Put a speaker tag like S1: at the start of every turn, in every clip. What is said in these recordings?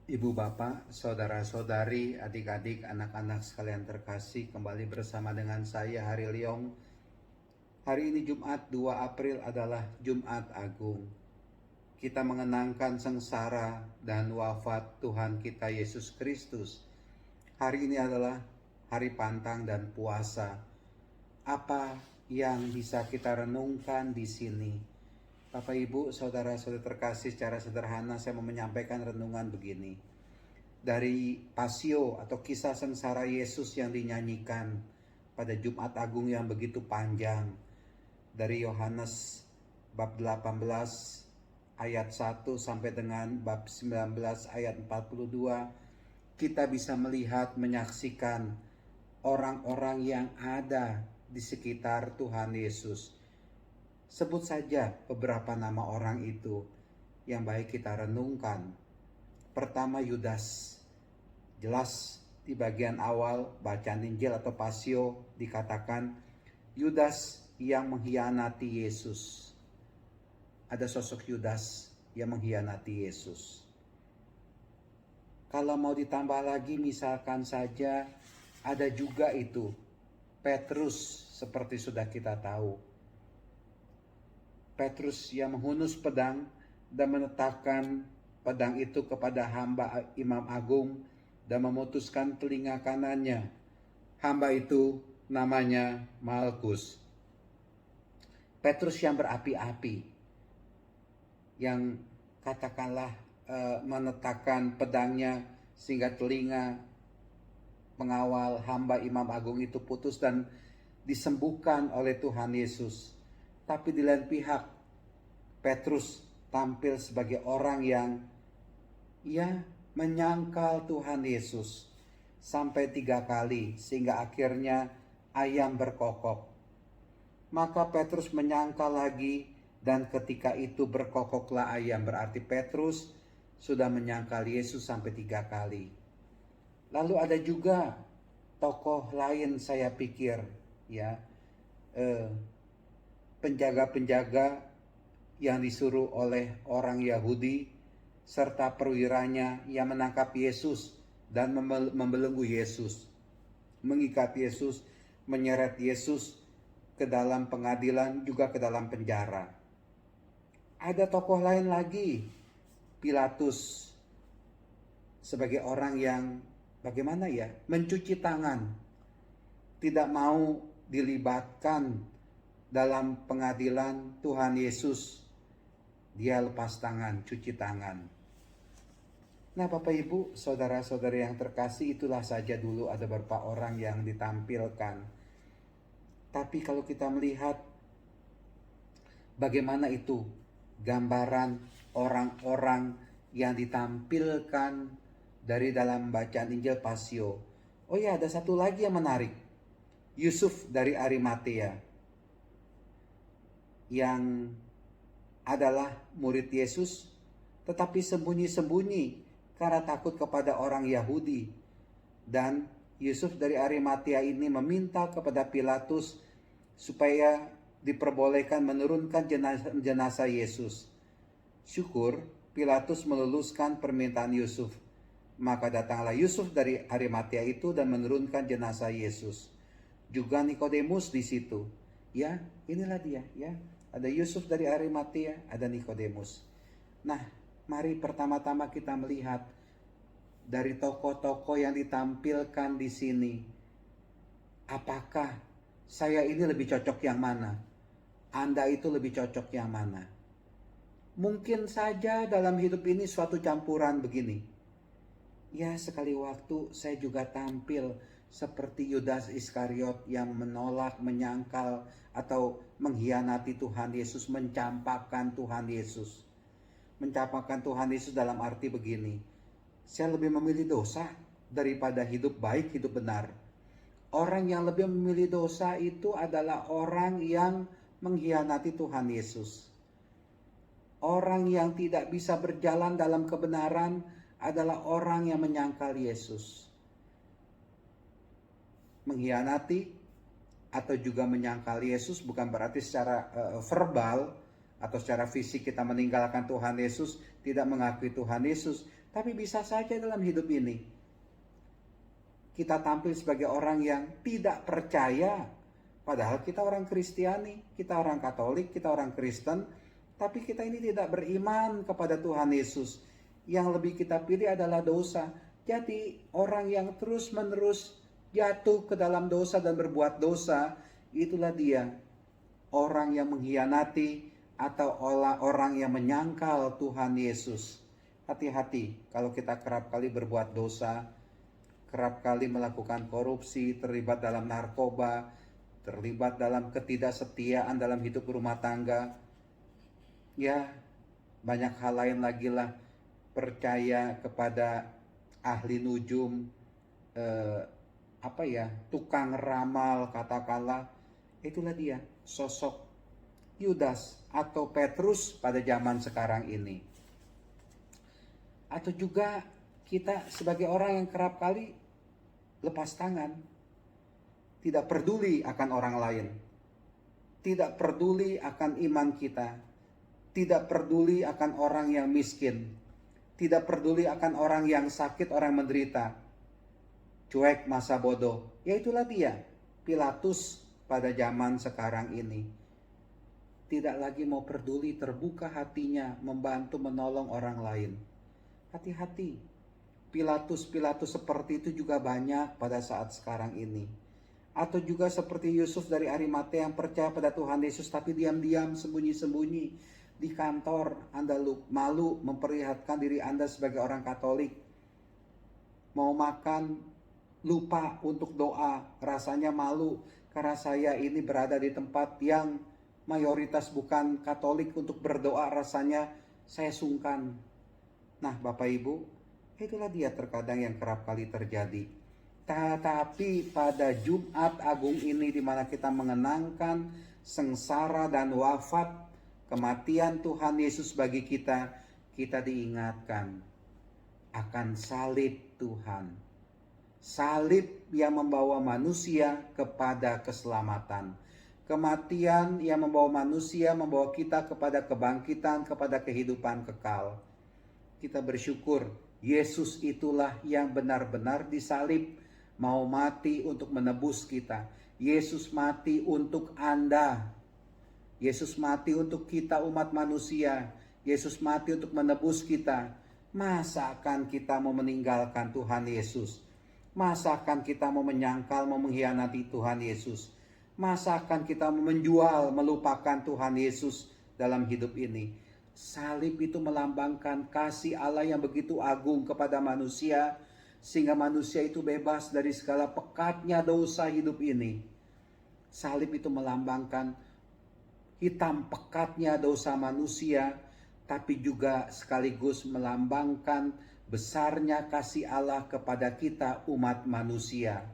S1: Ibu bapak, saudara-saudari, adik-adik, anak-anak sekalian terkasih, kembali bersama dengan saya Hari Leong. Hari ini Jumat 2 April adalah Jumat Agung. Kita mengenangkan sengsara dan wafat Tuhan kita Yesus Kristus. Hari ini adalah hari pantang dan puasa. Apa yang bisa kita renungkan di sini? Bapak Ibu, saudara-saudari terkasih, secara sederhana saya mau menyampaikan renungan begini. Dari Pasio atau kisah sengsara Yesus yang dinyanyikan pada Jumat Agung yang begitu panjang. Dari Yohanes bab 18 ayat 1 sampai dengan bab 19 ayat 42, kita bisa melihat, menyaksikan orang-orang yang ada di sekitar Tuhan Yesus. Sebut saja beberapa nama orang itu yang baik kita renungkan. Pertama, Yudas. Jelas di bagian awal bacaan Injil atau Pasio dikatakan Yudas yang mengkhianati Yesus. Ada sosok Yudas yang mengkhianati Yesus. Kalau mau ditambah lagi, misalkan saja ada juga itu Petrus, seperti sudah kita tahu. Petrus yang menghunus pedang dan meletakkan pedang itu kepada hamba Imam Agung dan memutuskan telinga kanannya. Hamba itu namanya Malkus. Petrus yang berapi-api, yang katakanlah meletakkan pedangnya sehingga telinga pengawal hamba Imam Agung itu putus dan disembuhkan oleh Tuhan Yesus. Tapi di lain pihak, Petrus tampil sebagai orang yang menyangkal Tuhan Yesus sampai 3 kali sehingga akhirnya ayam berkokok. Maka Petrus menyangkal lagi dan ketika itu berkokoklah ayam, berarti Petrus sudah menyangkal Yesus sampai 3 kali. Lalu ada juga tokoh lain, saya pikir penjaga-penjaga yang disuruh oleh orang Yahudi serta perwiranya yang menangkap Yesus dan membelenggu Yesus, mengikat Yesus, menyeret Yesus ke dalam pengadilan, juga ke dalam penjara. Ada tokoh lain lagi, Pilatus, sebagai orang yang mencuci tangan, tidak mau dilibatkan dalam pengadilan Tuhan Yesus. Dia lepas tangan, cuci tangan. Nah, Bapak Ibu, saudara-saudari yang terkasih, itulah saja dulu ada beberapa orang yang ditampilkan. Tapi kalau kita melihat bagaimana itu gambaran orang-orang yang ditampilkan dari dalam bacaan Injil Pasio. Oh ya, ada satu lagi yang menarik. Yusuf dari Arimatea, yang adalah murid Yesus, tetapi sembunyi-sembunyi karena takut kepada orang Yahudi. Dan Yusuf dari Arimatea ini meminta kepada Pilatus supaya diperbolehkan menurunkan jenazah Yesus. Syukur Pilatus meluluskan permintaan Yusuf. Maka datanglah Yusuf dari Arimatea itu dan menurunkan jenazah Yesus. Juga Nikodemus di situ. Ya, inilah dia, ya. Ada Yusuf dari Arimatea, ada Nikodemus. Nah, mari pertama-tama kita melihat dari tokoh-tokoh yang ditampilkan di sini. Apakah saya ini lebih cocok yang mana? Anda itu lebih cocok yang mana? Mungkin saja dalam hidup ini suatu campuran begini. Ya, sekali waktu saya juga tampil seperti Yudas Iskariot yang menolak, menyangkal, atau mengkhianati Tuhan Yesus, mencampakkan Tuhan Yesus. Mencampakkan Tuhan Yesus dalam arti begini, saya lebih memilih dosa daripada hidup baik, hidup benar. Orang yang lebih memilih dosa itu adalah orang yang mengkhianati Tuhan Yesus. Orang yang tidak bisa berjalan dalam kebenaran adalah orang yang menyangkal Yesus. Mengkhianati atau juga menyangkal Yesus bukan berarti secara verbal atau secara fisik kita meninggalkan Tuhan Yesus, tidak mengakui Tuhan Yesus. Tapi bisa saja dalam hidup ini kita tampil sebagai orang yang tidak percaya. Padahal kita orang Kristiani, kita orang Katolik, kita orang Kristen, tapi kita ini tidak beriman kepada Tuhan Yesus. Yang lebih kita pilih adalah dosa. Jadi orang yang terus-menerus jatuh ke dalam dosa dan berbuat dosa, itulah dia orang yang mengkhianati atau orang yang menyangkal Tuhan Yesus. Hati-hati kalau kita kerap kali berbuat dosa, kerap kali melakukan korupsi, terlibat dalam narkoba, terlibat dalam ketidaksetiaan dalam hidup rumah tangga. Ya, banyak hal lain lagi lah. Percaya kepada ahli nujum, tukang ramal katakanlah. Itulah dia sosok Yudas atau Petrus pada zaman sekarang ini. Atau juga kita sebagai orang yang kerap kali lepas tangan, tidak peduli akan orang lain, tidak peduli akan iman kita, tidak peduli akan orang yang miskin, tidak peduli akan orang yang sakit, orang yang menderita, cuek masa bodoh. Ya itulah dia Pilatus pada zaman sekarang ini. Tidak lagi mau peduli, terbuka hatinya membantu menolong orang lain. Hati-hati, Pilatus seperti itu juga banyak pada saat sekarang ini. Atau juga seperti Yusuf dari Arimatea yang percaya pada Tuhan Yesus tapi diam-diam, sembunyi-sembunyi di kantor. Anda malu memperlihatkan diri Anda sebagai orang Katolik. Mau makan, lupa untuk doa, rasanya malu karena saya ini berada di tempat yang mayoritas bukan Katolik, untuk berdoa rasanya saya sungkan. Nah Bapak Ibu, itulah dia terkadang yang kerap kali terjadi. Tetapi pada Jumat Agung ini, di mana kita mengenangkan sengsara dan wafat kematian Tuhan Yesus bagi kita, kita diingatkan akan salib Tuhan. Salib yang membawa manusia kepada keselamatan. Kematian yang membawa manusia, membawa kita kepada kebangkitan, kepada kehidupan kekal. Kita bersyukur Yesus itulah yang benar-benar disalib, mau mati untuk menebus kita. Yesus mati untuk Anda. Yesus mati untuk kita umat manusia. Yesus mati untuk menebus kita. Masa akan kita mau meninggalkan Tuhan Yesus? Masa akan kita mau menyangkal, mau mengkhianati Tuhan Yesus? Masa akan kita mau menjual, melupakan Tuhan Yesus dalam hidup ini? Salib itu melambangkan kasih Allah yang begitu agung kepada manusia, sehingga manusia itu bebas dari segala pekatnya dosa hidup ini. Salib itu melambangkan hitam pekatnya dosa manusia, tapi juga sekaligus melambangkan besarnya kasih Allah kepada kita umat manusia.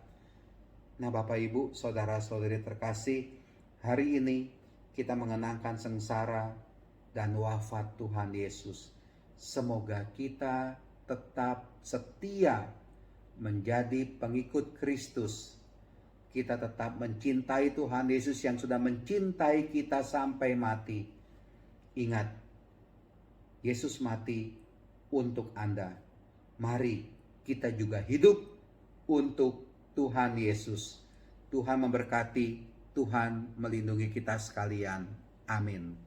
S1: Nah Bapak Ibu, saudara-saudari terkasih, hari ini kita mengenangkan sengsara dan wafat Tuhan Yesus. Semoga kita tetap setia menjadi pengikut Kristus. Kita tetap mencintai Tuhan Yesus yang sudah mencintai kita sampai mati. Ingat, Yesus mati untuk Anda. Mari kita juga hidup untuk Tuhan Yesus. Tuhan memberkati, Tuhan melindungi kita sekalian. Amin.